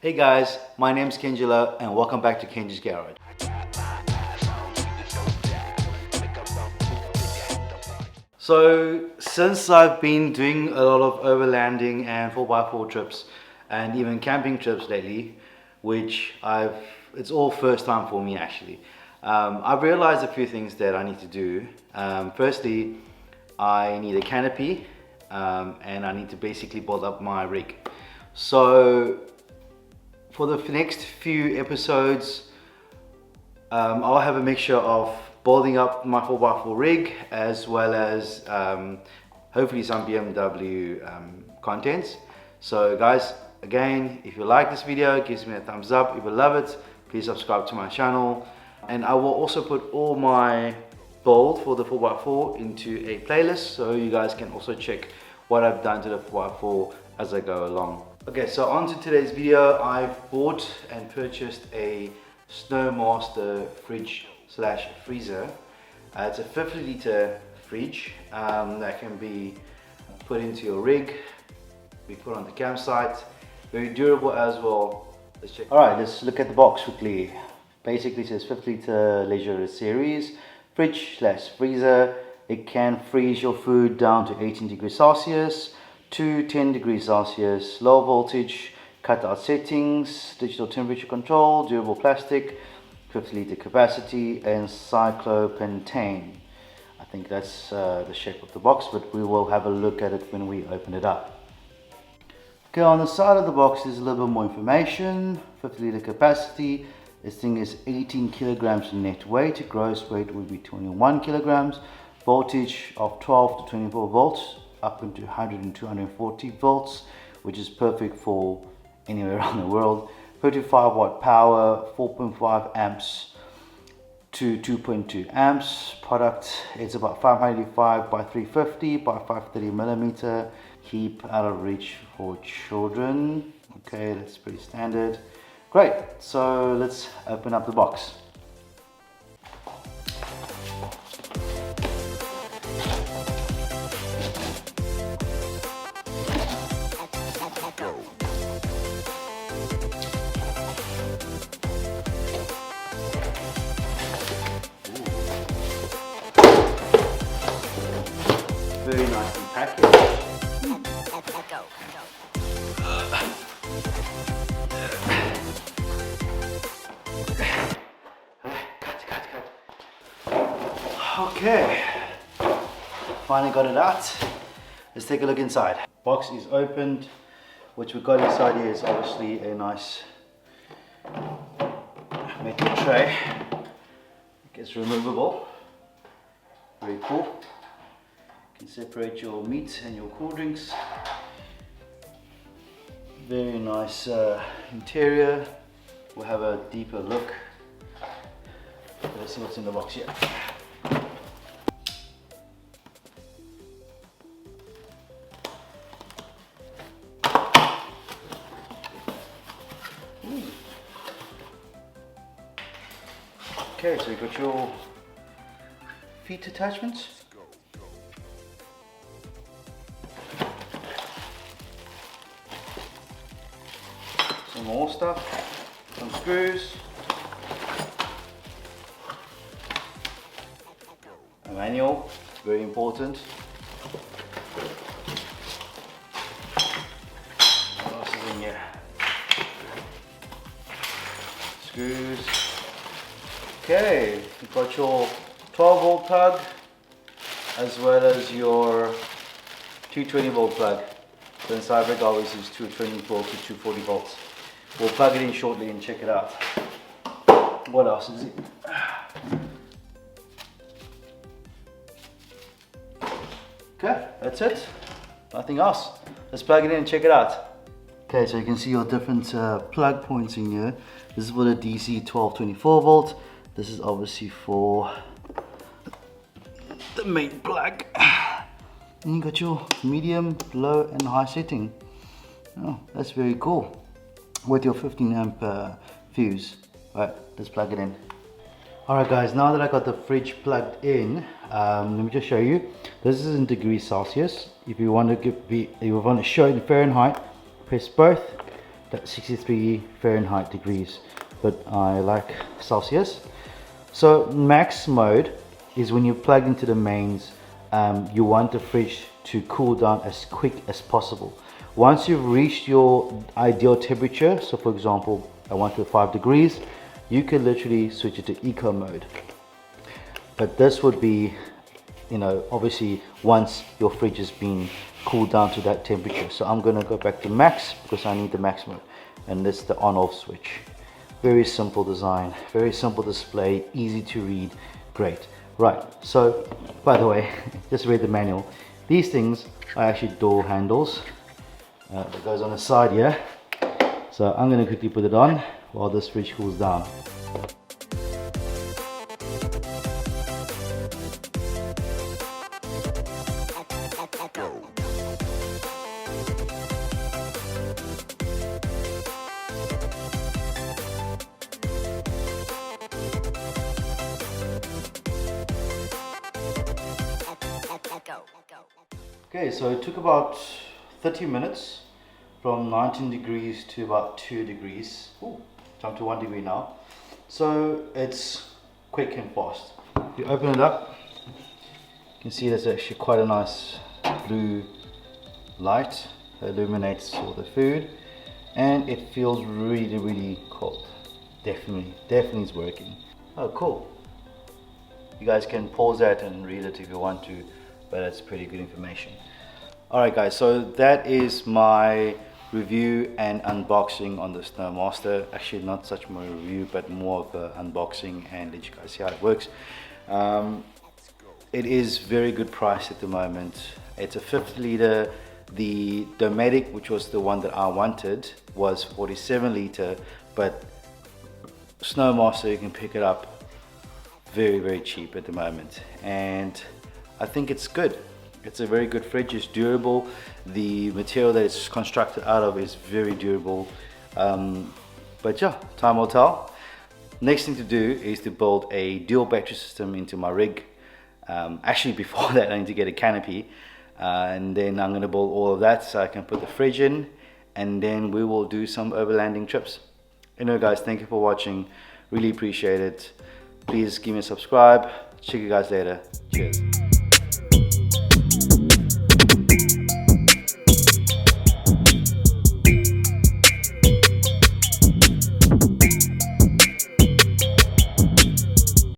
Hey guys, my name's Kenjula and welcome back to Kenji's Garage. So since I've been doing a lot of overlanding and 4x4 trips and even camping trips lately, it's all first time for me actually. I've realized a few things that I need to do. Firstly, I need a canopy and I need to basically build up my rig. So for the next few episodes, I'll have a mixture of building up my 4x4 rig as well as hopefully some BMW contents. So guys, again, if you like this video, give me a thumbs up. If you love it, please subscribe to my channel. And I will also put all my build for the 4x4 into a playlist, so you guys can also check what I've done to the 4x4 as I go along. Okay, so on to today's video. I've bought and purchased a SnoMaster Fridge Freezer. It's a 50-liter fridge that can be put into your rig, be put on the campsite. Very durable as well. Let's check. Alright, let's look at the box quickly. Basically it says 50-liter leisure series fridge freezer. It can freeze your food down to 18 degrees Celsius to 10 degrees Celsius, low voltage, cut out settings, digital temperature control, durable plastic, 50-liter capacity, and cyclopentane. I think that's the shape of the box, but we will have a look at it when we open it up. Okay, on the side of the box is a little bit more information. 50-liter capacity. This thing is 18 kilograms net weight. Gross weight would be 21 kilograms. Voltage of 12 to 24 volts up into 100 and 240 volts, which is perfect for anywhere around the world. 35 watt power, 4.5 amps to 2.2 amps. Product is about 585 by 350 by 530 millimeter. Keep out of reach for children. Okay, that's pretty standard. Great, so let's open up the box. Very nicely packaged. Okay, finally got it out. Let's take a look inside. Box is opened. What we got inside here is obviously a nice metal tray. It's removable. Very cool. You can separate your meat and your cool drinks. Very nice interior. We'll have a deeper look. Let's see what's in the box here. Okay, so you got your feet attachments. Some more stuff, some screws, a manual, very important. What else is in here? Screws. Okay, you've got your 12 volt plug as well as your 220 volt plug. So inside rig obviously is 220 volts to 240 volts. We'll plug it in shortly and check it out. What else is it? Okay, that's it. Nothing else. Let's plug it in and check it out. Okay, so you can see your different plug points in here. This is for the DC 1224 volt. This is obviously for the main plug. And you got your medium, low and high setting. Oh, that's very cool. With your 15 amp fuse. Alright, let's plug it in. Alright guys, now that I got the fridge plugged in, let me just show you. This is in degrees Celsius. If you want to show it in Fahrenheit, press both 63 Fahrenheit degrees, but I like Celsius. So max mode is when you plug into the mains, you want the fridge to cool down as quick as possible. Once you've reached your ideal temperature, so for example I want to 5 degrees, you can literally switch it to eco mode. But this would be, you know, obviously once your fridge has been cooled down to that temperature. So I'm going to go back to max because I need the max mode, and this is the on off switch. Very simple design, very simple display, easy to read, great. Right, so by the way, just read the manual. These things are actually door handles that goes on the side here. So I'm going to quickly put it on while this fridge cools down. Okay, so it took about 30 minutes from 19 degrees to about 2 degrees. Ooh, jump to 1 degree now. So it's quick and fast. You open it up, you can see there's actually quite a nice blue light that illuminates all the food, and it feels really cold. Definitely is working. Oh, cool. You guys can pause that and read it if you want to, but it's pretty good information. Alright guys, so that is my review and unboxing on the SnoMaster. Actually not such more review, but more of an unboxing and let you guys see how it works. It is very good price at the moment. It's a 50 litre. The Dometic, which was the one that I wanted, was 47 litre, but SnoMaster you can pick it up very cheap at the moment, and I think it's good. It's a very good fridge. It's durable. The material that it's constructed out of is very durable. But yeah, time will tell. Next thing to do is to build a dual battery system into my rig. Actually before that I need to get a canopy, and then I'm going to build all of that so I can put the fridge in, and then we will do some overlanding trips. Anyway guys, thank you for watching. Really appreciate it. Please give me a subscribe. Check you guys later. Cheers.